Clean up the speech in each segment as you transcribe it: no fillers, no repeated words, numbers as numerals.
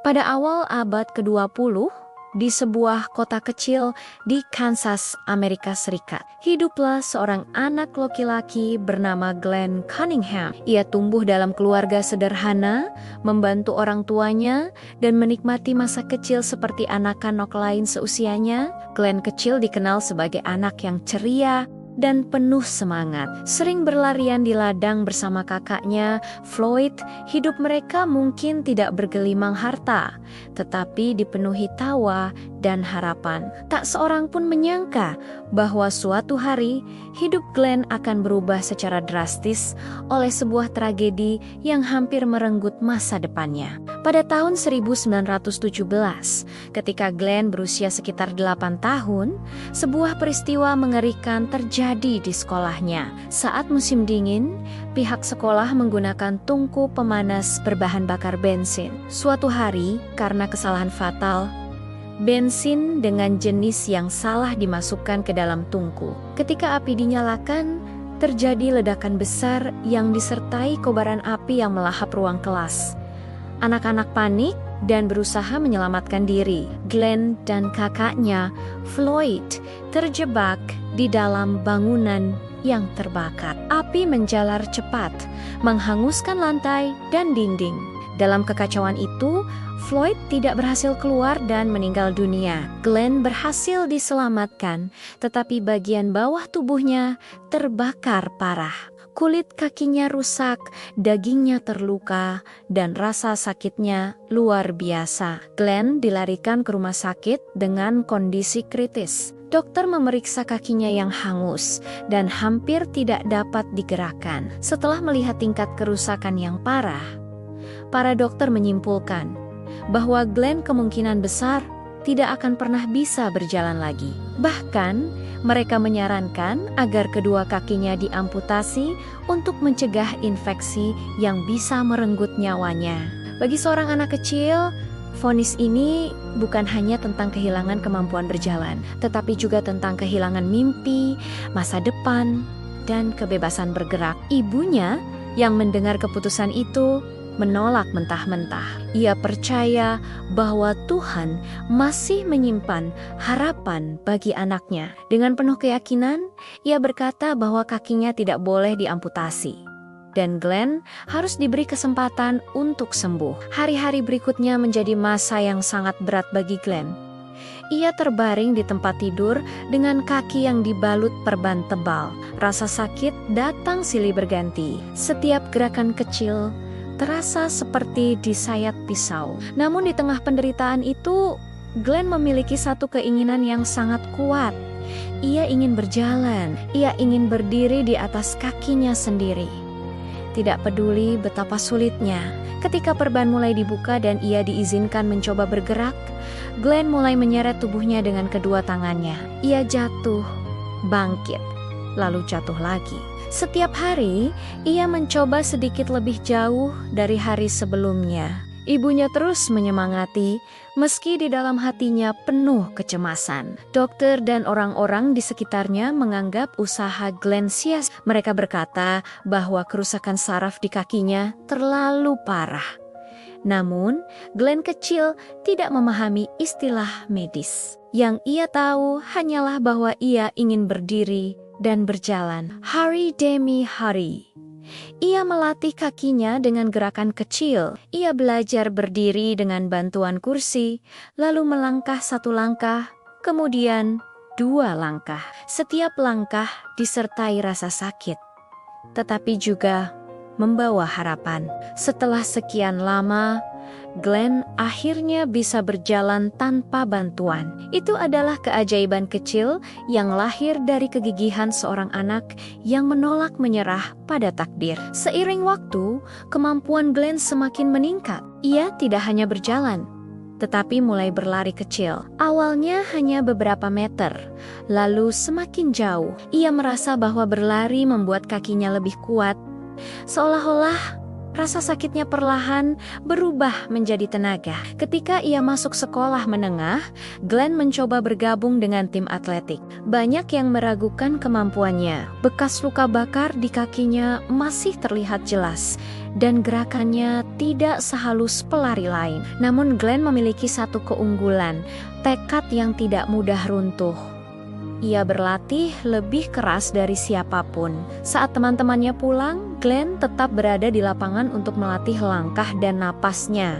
Pada awal abad ke-20, di sebuah kota kecil di Kansas, Amerika Serikat, hiduplah seorang anak laki-laki bernama Glenn Cunningham. Ia tumbuh dalam keluarga sederhana, membantu orang tuanya, dan menikmati masa kecil seperti anak-anak lain seusianya. Glenn kecil dikenal sebagai anak yang ceria dan penuh semangat. Sering berlarian di ladang bersama kakaknya, Floyd. Hidup mereka mungkin tidak bergelimang harta, tetapi dipenuhi tawa dan harapan. Tak seorang pun menyangka bahwa suatu hari hidup Glenn akan berubah secara drastis oleh sebuah tragedi yang hampir merenggut masa depannya. Pada tahun 1917, ketika Glenn berusia sekitar 8 tahun, sebuah peristiwa mengerikan terjadi di sekolahnya. Saat musim dingin, pihak sekolah menggunakan tungku pemanas berbahan bakar bensin. Suatu hari, karena kesalahan fatal, bensin dengan jenis yang salah dimasukkan ke dalam tungku. Ketika api dinyalakan, terjadi ledakan besar yang disertai kobaran api yang melahap ruang kelas. Anak-anak panik dan berusaha menyelamatkan diri. Glenn dan kakaknya, Floyd, terjebak di dalam bangunan yang terbakar. Api menjalar cepat, menghanguskan lantai dan dinding. Dalam kekacauan itu, Floyd tidak berhasil keluar dan meninggal dunia. Glenn berhasil diselamatkan, tetapi bagian bawah tubuhnya terbakar parah. Kulit kakinya rusak, dagingnya terluka, dan rasa sakitnya luar biasa. Glenn dilarikan ke rumah sakit dengan kondisi kritis. Dokter memeriksa kakinya yang hangus dan hampir tidak dapat digerakkan. Setelah melihat tingkat kerusakan yang parah, para dokter menyimpulkan bahwa Glenn kemungkinan besar tidak akan pernah bisa berjalan lagi. Bahkan, mereka menyarankan agar kedua kakinya diamputasi untuk mencegah infeksi yang bisa merenggut nyawanya. Bagi seorang anak kecil, vonis ini bukan hanya tentang kehilangan kemampuan berjalan, tetapi juga tentang kehilangan mimpi, masa depan, dan kebebasan bergerak. Ibunya yang mendengar keputusan itu menolak mentah-mentah. Ia percaya bahwa Tuhan masih menyimpan harapan bagi anaknya. Dengan penuh keyakinan, ia berkata bahwa kakinya tidak boleh diamputasi, dan Glenn harus diberi kesempatan untuk sembuh. Hari-hari berikutnya menjadi masa yang sangat berat bagi Glenn. Ia terbaring di tempat tidur dengan kaki yang dibalut perban tebal. Rasa sakit datang silih berganti. Setiap gerakan kecil terasa seperti disayat pisau. Namun di tengah penderitaan itu, Glenn memiliki satu keinginan yang sangat kuat. Ia ingin berjalan, ia ingin berdiri di atas kakinya sendiri. Tidak peduli betapa sulitnya. Ketika perban mulai dibuka dan ia diizinkan mencoba bergerak, Glenn mulai menyeret tubuhnya dengan kedua tangannya. Ia jatuh, bangkit, lalu jatuh lagi. Setiap hari, ia mencoba sedikit lebih jauh dari hari sebelumnya. Ibunya terus menyemangati, meski di dalam hatinya penuh kecemasan. Dokter dan orang-orang di sekitarnya menganggap usaha Glenn sia-sia. Mereka berkata bahwa kerusakan saraf di kakinya terlalu parah. Namun, Glenn kecil tidak memahami istilah medis. Yang ia tahu hanyalah bahwa ia ingin berdiri dan berjalan. Hari demi hari, ia melatih kakinya dengan gerakan kecil. Ia belajar berdiri dengan bantuan kursi, lalu melangkah satu langkah, kemudian 2 langkah. Setiap langkah disertai rasa sakit, tetapi juga membawa harapan. Setelah sekian lama, Glenn akhirnya bisa berjalan tanpa bantuan. Itu adalah keajaiban kecil yang lahir dari kegigihan seorang anak yang menolak menyerah pada takdir. Seiring waktu, kemampuan Glenn semakin meningkat. Ia tidak hanya berjalan, tetapi mulai berlari kecil. Awalnya hanya beberapa meter, lalu semakin jauh. Ia merasa bahwa berlari membuat kakinya lebih kuat, seolah-olah Rasa sakitnya perlahan berubah menjadi tenaga. Ketika ia masuk sekolah menengah, Glenn mencoba bergabung dengan tim atletik. Banyak yang meragukan kemampuannya. Bekas luka bakar di kakinya masih terlihat jelas, dan gerakannya tidak sehalus pelari lain. Namun Glenn memiliki satu keunggulan, tekad yang tidak mudah runtuh. Ia berlatih lebih keras dari siapapun. Saat teman-temannya pulang, Glenn tetap berada di lapangan untuk melatih langkah dan napasnya.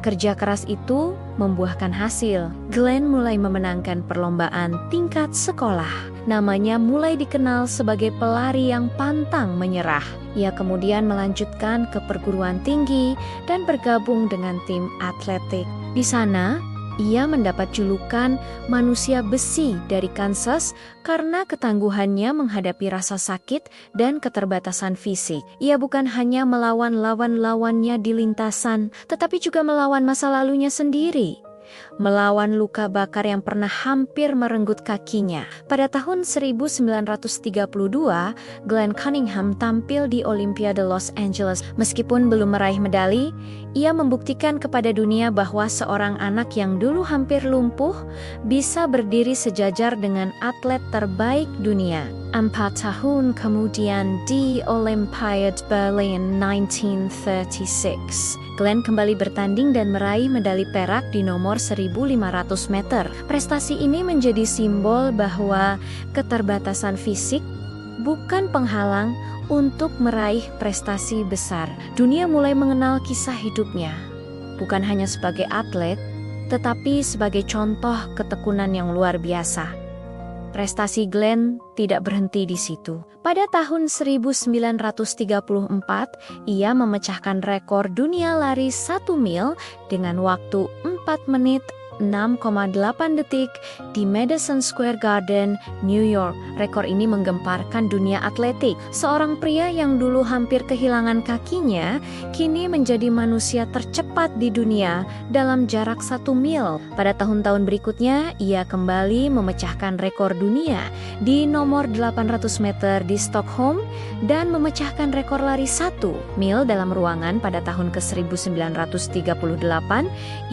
Kerja keras itu membuahkan hasil. Glenn mulai memenangkan perlombaan tingkat sekolah. Namanya mulai dikenal sebagai pelari yang pantang menyerah. Ia kemudian melanjutkan ke perguruan tinggi dan bergabung dengan tim atletik. Di sana, ia mendapat julukan manusia besi dari Kansas karena ketangguhannya menghadapi rasa sakit dan keterbatasan fisik. Ia bukan hanya melawan lawan-lawannya di lintasan, tetapi juga melawan masa lalunya sendiri. Melawan luka bakar yang pernah hampir merenggut kakinya. Pada tahun 1932, Glenn Cunningham tampil di Olimpiade Los Angeles. Meskipun belum meraih medali, ia membuktikan kepada dunia bahwa seorang anak yang dulu hampir lumpuh bisa berdiri sejajar dengan atlet terbaik dunia. 4 tahun kemudian di Olimpiade Berlin 1936, Glenn kembali bertanding dan meraih medali perak di nomor 1.500 meter. Prestasi ini menjadi simbol bahwa keterbatasan fisik bukan penghalang untuk meraih prestasi besar. Dunia mulai mengenal kisah hidupnya, bukan hanya sebagai atlet, tetapi sebagai contoh ketekunan yang luar biasa. Prestasi Glenn tidak berhenti di situ. Pada tahun 1934, ia memecahkan rekor dunia lari 1 mil dengan waktu 4 menit 6,8 detik di Madison Square Garden, New York. Rekor ini menggemparkan dunia atletik. Seorang pria yang dulu hampir kehilangan kakinya, kini menjadi manusia tercepat di dunia dalam jarak 1 mil. Pada tahun-tahun berikutnya, ia kembali memecahkan rekor dunia di nomor 800 meter di Stockholm dan memecahkan rekor lari 1 mil dalam ruangan pada tahun ke-1938.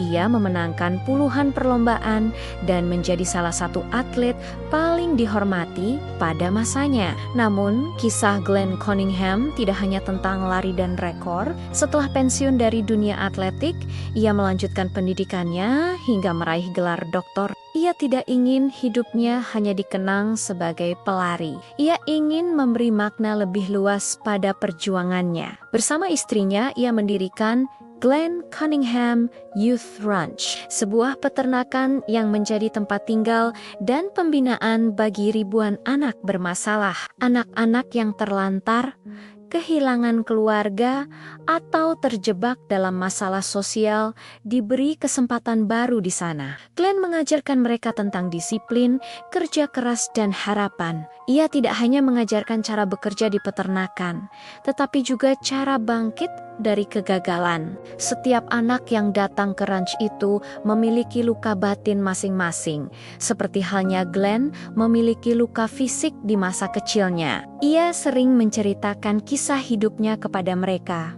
Ia memenangkan puluhan perlombaan dan menjadi salah satu atlet paling dihormati pada masanya. Namun, kisah Glenn Cunningham tidak hanya tentang lari dan rekor. Setelah pensiun dari dunia atletik, ia melanjutkan pendidikannya hingga meraih gelar doktor. Ia tidak ingin hidupnya hanya dikenang sebagai pelari. Ia ingin memberi makna lebih luas pada perjuangannya. Bersama istrinya, ia mendirikan Glenn Cunningham Youth Ranch, sebuah peternakan yang menjadi tempat tinggal dan pembinaan bagi ribuan anak bermasalah. Anak-anak yang terlantar, kehilangan keluarga, atau terjebak dalam masalah sosial diberi kesempatan baru di sana. Glenn mengajarkan mereka tentang disiplin, kerja keras, dan harapan. Ia tidak hanya mengajarkan cara bekerja di peternakan, tetapi juga cara bangkit dari kegagalan. Setiap anak yang datang ke ranch itu memiliki luka batin masing-masing, seperti halnya Glenn memiliki luka fisik di masa kecilnya. Ia sering menceritakan kisah hidupnya kepada mereka,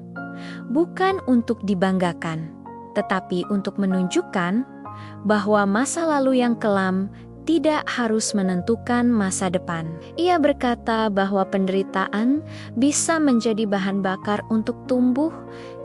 bukan untuk dibanggakan, tetapi untuk menunjukkan bahwa masa lalu yang kelam tidak harus menentukan masa depan. Ia berkata bahwa penderitaan bisa menjadi bahan bakar untuk tumbuh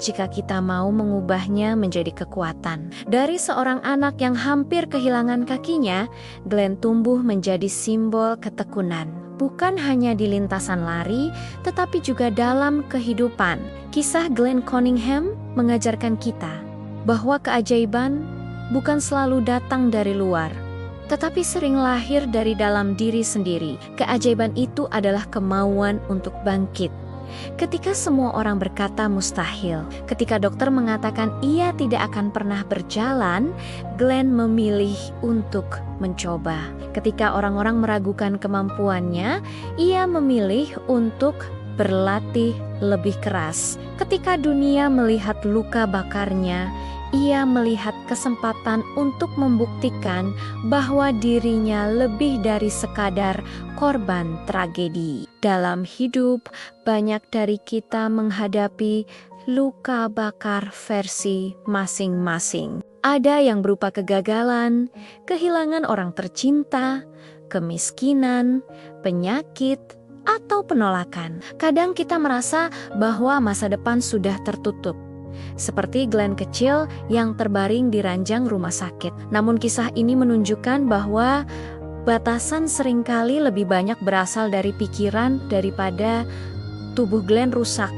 jika kita mau mengubahnya menjadi kekuatan. Dari seorang anak yang hampir kehilangan kakinya, Glenn tumbuh menjadi simbol ketekunan. Bukan hanya di lintasan lari, tetapi juga dalam kehidupan. Kisah Glenn Cunningham mengajarkan kita bahwa keajaiban bukan selalu datang dari luar, tetapi sering lahir dari dalam diri sendiri. Keajaiban itu adalah kemauan untuk bangkit. Ketika semua orang berkata mustahil, ketika dokter mengatakan ia tidak akan pernah berjalan, Glenn memilih untuk mencoba. Ketika orang-orang meragukan kemampuannya, ia memilih untuk berlatih lebih keras. Ketika dunia melihat luka bakarnya, ia melihat kesempatan untuk membuktikan bahwa dirinya lebih dari sekadar korban tragedi. Dalam hidup, banyak dari kita menghadapi luka bakar versi masing-masing. Ada yang berupa kegagalan, kehilangan orang tercinta, kemiskinan, penyakit, atau penolakan. Kadang kita merasa bahwa masa depan sudah tertutup. Seperti Glenn kecil yang terbaring di ranjang rumah sakit. Namun kisah ini menunjukkan bahwa batasan seringkali lebih banyak berasal dari pikiran daripada tubuh Glenn rusak.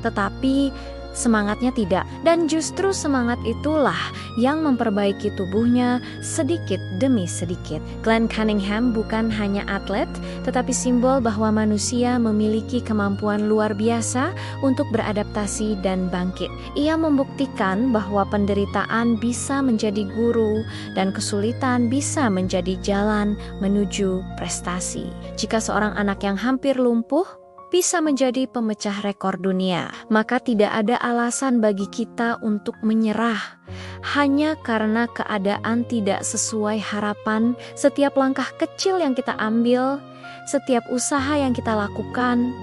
Tetapi semangatnya tidak. Dan justru semangat itulah yang memperbaiki tubuhnya sedikit demi sedikit. Glenn Cunningham bukan hanya atlet, tetapi simbol bahwa manusia memiliki kemampuan luar biasa untuk beradaptasi dan bangkit. Ia membuktikan bahwa penderitaan bisa menjadi guru dan kesulitan bisa menjadi jalan menuju prestasi. Jika seorang anak yang hampir lumpuh bisa menjadi pemecah rekor dunia, maka tidak ada alasan bagi kita untuk menyerah. Hanya karena keadaan tidak sesuai harapan, setiap langkah kecil yang kita ambil, setiap usaha yang kita lakukan,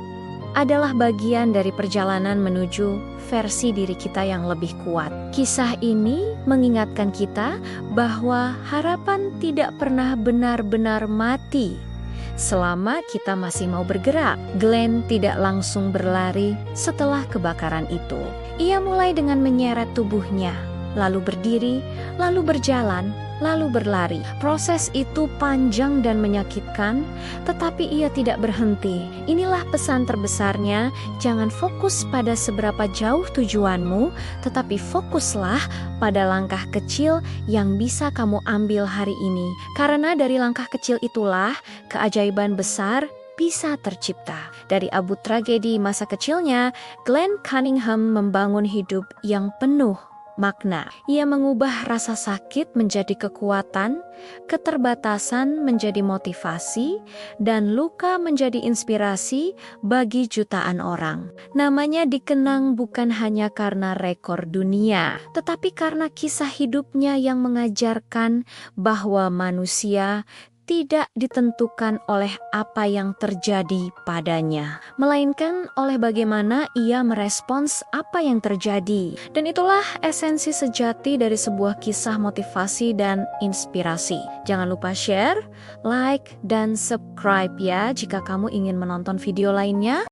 adalah bagian dari perjalanan menuju versi diri kita yang lebih kuat. Kisah ini mengingatkan kita bahwa harapan tidak pernah benar-benar mati. Selama kita masih mau bergerak, Glenn tidak langsung berlari setelah kebakaran itu. Ia mulai dengan menyeret tubuhnya, lalu berdiri, lalu berjalan, lalu berlari. Proses itu panjang dan menyakitkan, tetapi ia tidak berhenti. Inilah pesan terbesarnya, jangan fokus pada seberapa jauh tujuanmu, tetapi fokuslah pada langkah kecil yang bisa kamu ambil hari ini. Karena dari langkah kecil itulah keajaiban besar bisa tercipta. Dari abu tragedi masa kecilnya, Glenn Cunningham membangun hidup yang penuh makna. Ia mengubah rasa sakit menjadi kekuatan, keterbatasan menjadi motivasi, dan luka menjadi inspirasi bagi jutaan orang. Namanya dikenang bukan hanya karena rekor dunia, tetapi karena kisah hidupnya yang mengajarkan bahwa manusia tidak ditentukan oleh apa yang terjadi padanya, melainkan oleh bagaimana ia merespons apa yang terjadi. Dan itulah esensi sejati dari sebuah kisah motivasi dan inspirasi. Jangan lupa share, like, dan subscribe ya jika kamu ingin menonton video lainnya.